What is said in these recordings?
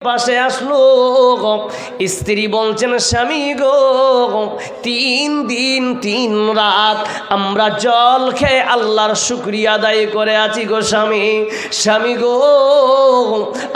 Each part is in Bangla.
পাশে আসলো, স্ত্রী বলছেন স্বামী গো 3 দিন 3 রাত আমরা জল খেয়ে আল্লাহর শুকরিয়া আদায় করে আছি গো স্বামী গো,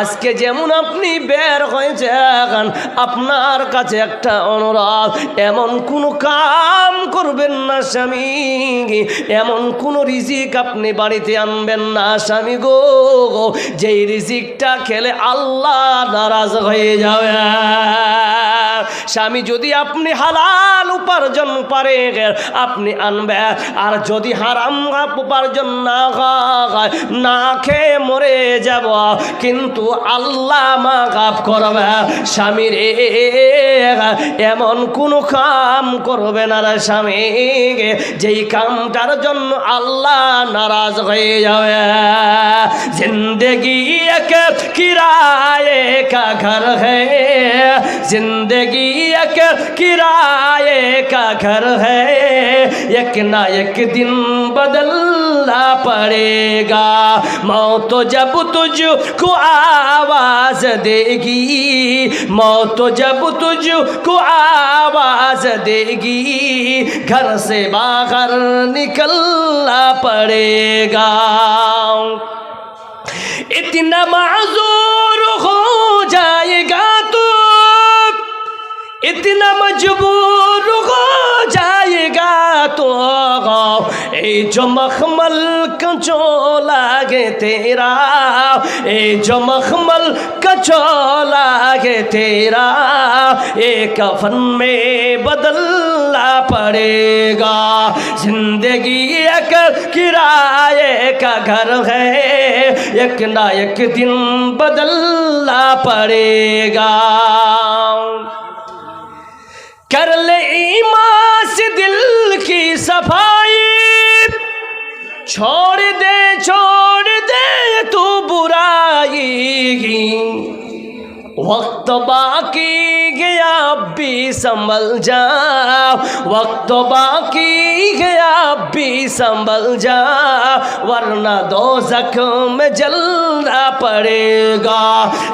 আজকে যেমন আপনি বের হয়েছেন আপনার কাছে একটা অনুরোধ, এমন কোনো কাম করবেন না স্বামী, এমন কোনো রিজিক আপনি বাড়িতে আনবেন না স্বামী গো, যেই রিজিকটা খেলে আল্লাহ নারাজ হয়ে যাবে। স্বামী যদি আপনি হালাল উপার্জন পারে আপনি আনবে, আর যদি হারাম উপার্জন না হয় না খেয়ে মরে যাব, কিন্তু আল্লাহ মাগাফ করবে। স্বামী রে এমন কোনো কাম করবে না রে স্বামী, যেই কামটার জন্য আল্লাহ নারাজ হয়ে যাবে। জিন্দগি এক কিরায়ে का घर है, जिंदगी एक किराए का घर है, एक ना एक दिन बदलना पड़ेगा, मौत जब तुझको आवाज देगी, मौत जब तुझको आवाज देगी, घर से बाहर निकलना पड़ेगा। इतना माजूर हो जाएगा तो, इतना मजबूर हो जाएगा तो, ए जो मखमल कचोला गे तेरा, ए जो मखमल कचोला गे तेरा, ए कफन में बदलना पड़ेगा। जिंदगी एक किराए का घर है, एक ना एक दिन बदलना पड़ेगा। कर ले ईमान से दिल की सफाई, छोड़ दे तू बुराई, वक्त बाकी गया अब भी संभल जा, वक्त बाकी गया अब भी संभल जा, वरना दोज़ख में जलना पड़ेगा।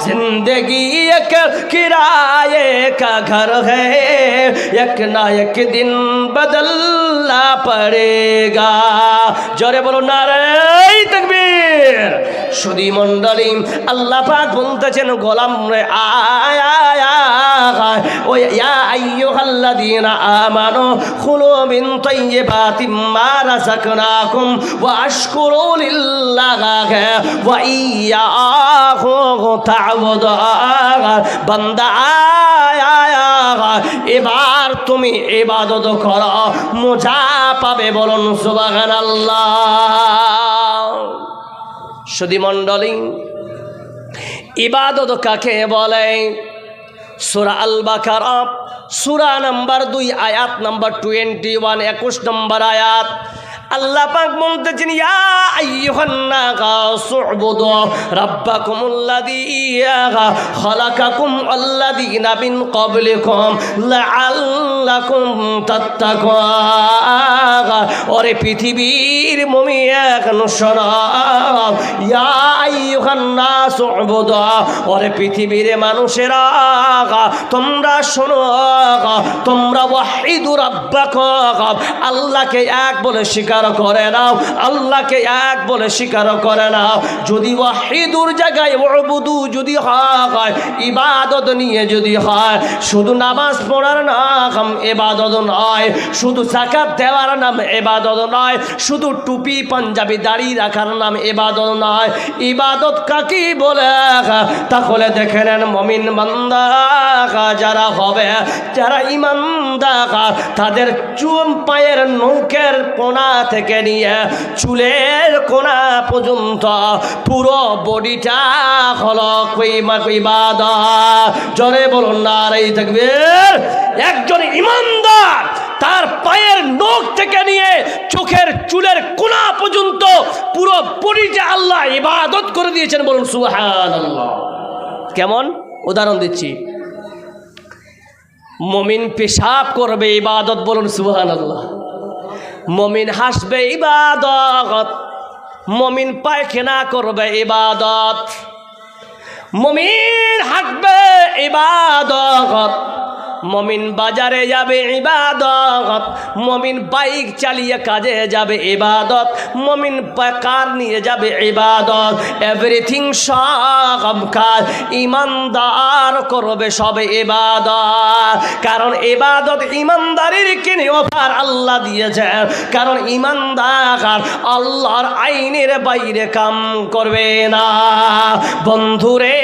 जिंदगी एक किराए का घर है, एक ना एक दिन बदलना पड़ेगा। जोरे बोलो नारे तकबीर। सुधी मंडली अल्लाह पाक বলতেছেন গোলাম রে আয় আয় আয়, ও ইয়া আইয়ুহাল্লাযীনা আমানু খুলু মিন তাইয়্যিবাতি মা রাযাকনাকুম ওয়া আশকুরু লিল্লাহি ওয়া ইয়্যাহু তা'বুদুন। বান্দা আয় আয় আয়, এবার তুমি ইবাদত করো, মজা পাবে, বলুন সুবহানাল্লাহ। সুধী মণ্ডলী ইবাদত কাকে বলে? সূরা আল বাকারা সূরা নাম্বার 2 আয়াত নাম্বার 21 21 নম্বর আয়াত আল্লাহ পাক বলতেছেন ইয়া আইয়ুহান নাস উবুদু রাব্বাকুমুল্লাযী খালাকাকুম ওয়াল্লাযীনা মিন ক্বাবলিকুম লাআল্লাকুম তাত্তাকুন। ওরে পৃথিবীর মুমিন শোনো, ইয়া আইয়ুহান নাস উবুদু, ওরে পৃথিবীর মানুষেরা তোমরা শোনো, তোমরা ওয়াহিদু রাব্বাকুম, আল্লাহকে এক বলে স্বীকার করে নাও, আল্লাহকে এক বলে স্বীকার করে নাও। যদি ওয়াহিদুর জায়গায় উবুদু যদি হয়, ইবাদত নিয়ে যদি হয়, শুধু নামাজ পড়ার নাম ইবাদত নয়, শুধু যাকাত দেওয়ার নাম ইবাদত নয়, শুধু টুপি পাঞ্জাবি দাড়ি রাখার নাম ইবাদত নয়। ইবাদত কাকে বলে? তাহলে দেখে নেন মুমিন বান্দা যারা হবে, যারা ঈমানদার, তাদের চুল পায়ের নখের কোণা থেকে নিয়ে চুলের কোণা পর্যন্ত পুরো বডিটা হলো ইবাদত। জোরে বলুন নারে তাকবীর। একজন ঈমানদার তার পায়ের নখ থেকে নিয়ে চোখের চুলের কোণা পর্যন্ত পুরো বডিটা আল্লাহ ইবাদত করে দিয়েছেন, বলুন সুবহানাল্লাহ। কেমন উদাহরণ দিচ্ছি, মুমিন পেশাব করবে ইবাদত, বলুন সুবহানাল্লাহ। মুমিন হাসবে ইবাদত, মুমিন পায়খানা করবে ইবাদত, মুমিন হাঁটবে ইবাদত। মুমিন বাজারে যাবে ইবাদত, মুমিন বাইক চালিয়ে কাজে যাবে ইবাদত, মুমিন কার নিয়ে যাবে ইবাদত। এভরিথিং সব কাজ ইমানদার করবে সব ইবাদত। কারণ ইবাদত ইমানদারির কিনে অফার আল্লাহ দিয়েছেন। কারণ ইমানদার আল্লাহর আইনের বাইরে কাম করবে না। বন্ধুরে,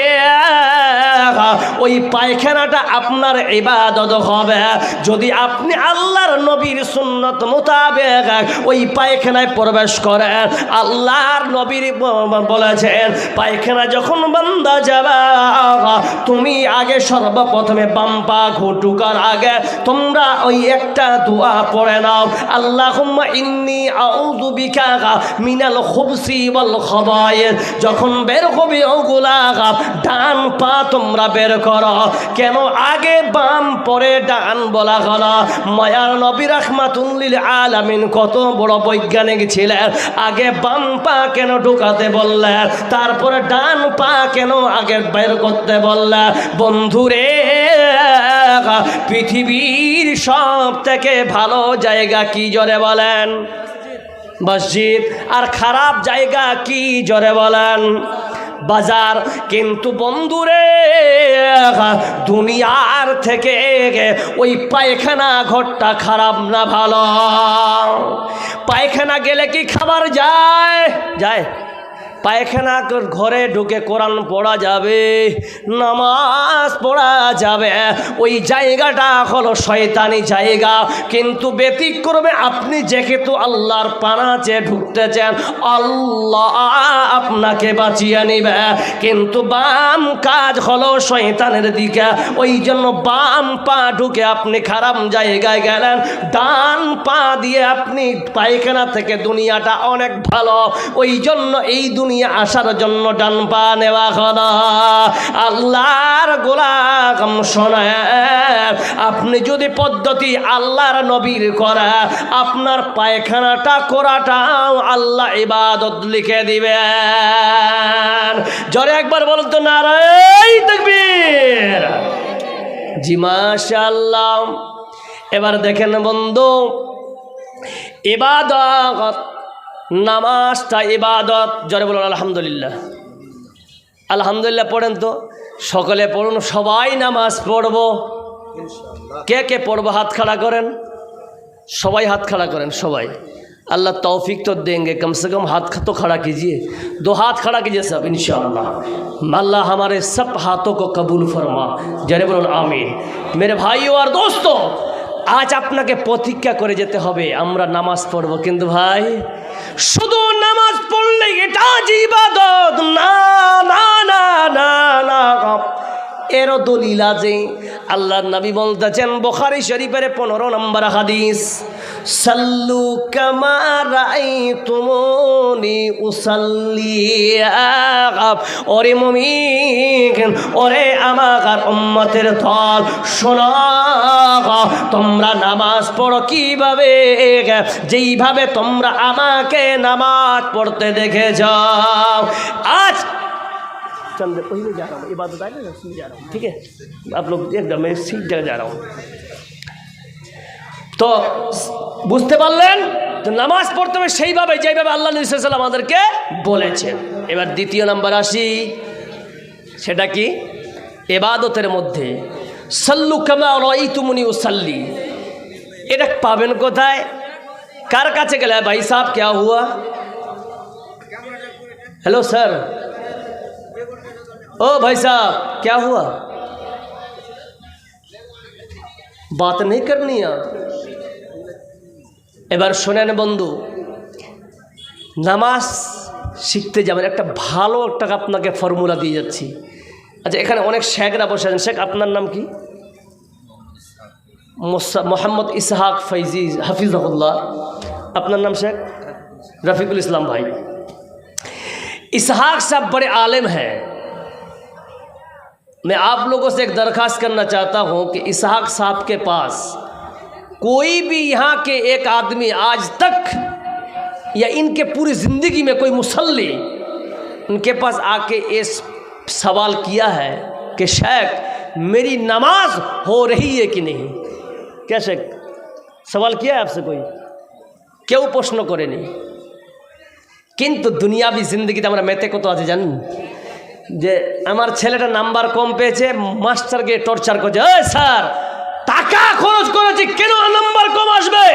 ওই পায়খানাটা আপনার ইবাদত হবে যদি আপনি আল্লাহর নবীর সুন্নত মোতাবেক ওই পায়খানায় প্রবেশ করেন। আল্লাহর নবীর বলেছেন, পায়খানা যখন বান্দা যাবে তুমি আগে সর্বপ্রথমে বাম পা ঘুটুকার আগে তোমরা ওই একটা দোয়া পড়ে নাও, আল্লাহুম্মা ইন্নী আউযু বিকা মিনাল খুবসি ওয়াল খাবায়েস। যখন বের হবে ওগুলা ডান পা তোমরা বের করো। কেন আগে বাম পরে ডান বলা হলো? মায়ার নবী রাহমাতুল লিল আলামিন কত বড় বৈজ্ঞানিক ছিলেন, আগে বাম পা কেন ঢুকাতে বললেন, তারপরে ডান পা কেন আগে বের করতে বললেন? বন্ধুরে, পৃথিবীর সব থেকে ভালো জায়গা কি জোরে বলেন? মসজিদ। আর খারাপ জায়গা কি জোরে বলেন? বাজার। কিন্তু বন্ধুরে, দুনিয়ার থেকে ওই পায়খানা ঘরটা খারাপ না ভালো? পায়খানা গেলে কি খাবার যায়? যায়। পায়খানা ঘরে ঢুকে কোরআন পড়া যাবে, নামাজ পড়া যাবে। ওই জায়গাটা হলো শয়তানি জায়গা। কিন্তু ব্যতিক্রমে আপনি যেহেতু আল্লাহর পানাচে ঢুকতেছেন, আল্লাহ আপনাকে বাঁচিয়ে নিবে। কিন্তু বাম কাজ হলো শয়তানের দিকে, ওই জন্য বাম পা ঢুকে আপনি খারাপ জায়গায় গেলেন, ডান পা দিয়ে আপনি পায়খানা থেকে দুনিয়াটা অনেক ভালো। ওই জন্য এই দুনিয়া আসার জন্য ডান পা নেওয়া হলো। আল্লাহর গোলাম শোনেন, আপনি যদি পদ্ধতি আল্লাহর নবীর করা, আপনার পায়খানাটা করাটাও আল্লাহ ইবাদত লিখে দিবেন। জোরে একবার বলুন তো, নারায়ে তাকবীর। জি মাশাআল্লাহ। এবার দেখেন বন্ধু, ইবাদত, নামাজটা ইবাদত। জোরে বলুন আলহামদুলিল্লাহ। আলহামদুলিল্লাহ পড়েন তো, সকলে পড়ুন। সবাই নামাজ পড়ব। কে কে পড়বো হাত খাড়া করেন, সবাই হাত খাড়া করেন। সবাই अल्लाह तौफीक तो देंगे, कम से कम हाथ तो खड़ा कीजिए, 2 हाथ खड़ा कीजिए सब इंशाअल्लाह। अल्लाह हमारे सब हाथों को कबूल फरमा। जरे बोलुन आमीन। मेरे भाइयों और दोस्तों, आज আপনাকে প্রতিজ্ঞা করে যেতে হবে আমরা নামাজ পড়ব। কিন্তু ভাই, শুধু নামাজ পড়লে এটা ইবাদত না, না না না না। এরও দলিল আছে। আল্লাহর নবী বলতেছেন বুখারী শরীফের 15 নম্বর হাদিস, সাল্লু কামা রাআইতুমুনি উসাল্লি। ওরে মুমিন, ওরে আমার উম্মতের দল, শোনো, তোমরা নামাজ পড়ো কিভাবে? যেইভাবে তোমরা আমাকে নামাজ পড়তে দেখে যাও। আজ चंद पहले जा रहा हूँ, इबादत आएगा ना, सीट जा रहा हूँ, ठीक है? आप लोग एकदम मैं सीट जगह जा रहा हूँ। तो বুঝতে পারলেন তো, নামাজ পড়তে হবে সেইভাবে যেভাবে আল্লাহ নবী সাল্লাল্লাহু আলাইহি ওয়াসাল্লাম আমাদেরকে বলেছেন। এবার দ্বিতীয় নাম্বার আসি, সেটা কি? ইবাদতের মধ্যে সাল্লু কামা রাআইতুমুনি উসাল্লি। এটা পাবেন কোথায়? কার কাছে গেলে? ভাই সাহেব क्या हुआ? हेलो सर, ओ भाई साहब क्या हुआ? बात नहीं करनी है। এবার শোনেন বন্ধু, নামাজ শিখতে যাবেন, একটা ভালো একটা আপনাকে ফর্মুলা দিয়ে যাচ্ছি। আচ্ছা, এখানে অনেক শেখরা বসে আছেন। শেখ আপনার নাম কি? মোহাম্মদ ইসহাক ফৈজি হাফিজাহুল্লাহ। আপনার নাম শেখ रफीकुल इस्लाम भाई। इसहाक साहब बड़े आलिम हैं। मैं आप लोगों से एक दरख्वास्त करना चाहता हूँ कि इसहाक साहब के पास कोई भी यहाँ के एक आदमी आज तक या इनके पूरी ज़िंदगी में कोई मुसल्ली उनके पास आके इस सवाल किया है कि शेख मेरी नमाज हो रही है कि नहीं। कैसे सवाल किया है आपसे कोई? কেউ প্রশ্ন করেনি। কিন্তু দুনিয়াবি জিন্দগিতে আমরা মেতে কত আছে জানেন? যে আমার ছেলেটা নাম্বার কম পেয়েছে, মাস্টারকে টর্চার করছে, এই স্যার টাকা খরচ করেছি কেন নাম্বার কম আসবে?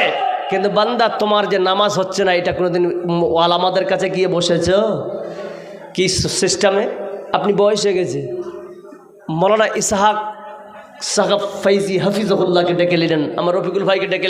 কিন্তু বান্দা তোমার যে নামাজ হচ্ছে না, এটা কোনোদিন আলামাদের কাছে গিয়ে বসেছ কি সিস্টেমে? আপনি বয়স হয়ে গেছে, মৌলানা ইসহাক সাহাব ফাইজি হাফিজহুল্লাহকে ডেকে নিলেন, আমার রফিকুল ভাইকে ডেকে